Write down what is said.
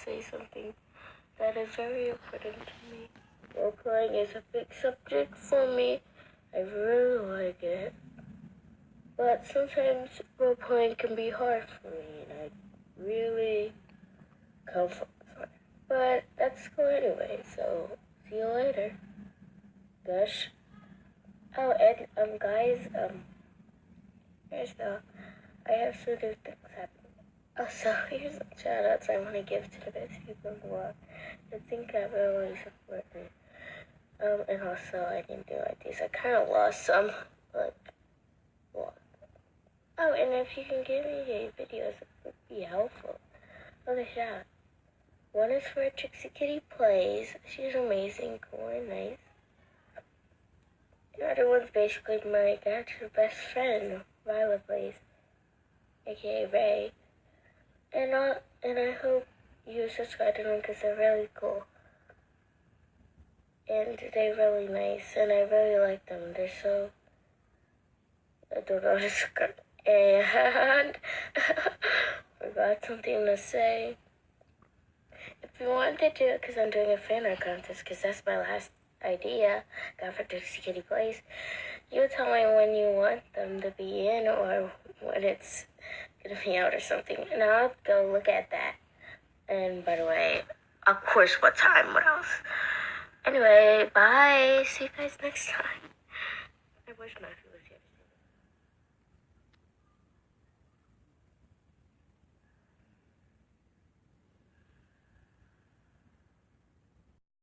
say something that is very important to me. Role-playing is a big subject for me. I really like it. But sometimes role-playing can be hard for me, and I really come from it. But that's cool anyway, so see you later. Gosh. Oh, and guys, I have some new things happening. Also, here's some shout-outs I want to give to the best people in the world. I think I really support me. And also I need new ideas. I kind of lost some, like, what? Oh, and if you can give me videos, it would be helpful. Okay, shout. One is for Trixie Kitty Plays. She's amazing, cool, and nice. The other one's basically my actual best friend, Violet Plays, aka Ray. And I hope you subscribe to them because they're really cool. And they're really nice, and I really like them. They're so... I don't know how to describe. And forgot something to say. If you want to do it, because I'm doing a fan art contest, because that's my last idea, got for Trixie Kitty Plays, you tell me when you want them to be in or when it's going to be out or something, and I'll go look at that. And by the way, of course, what time, what else? Anyway, bye. See you guys next time. I wish my food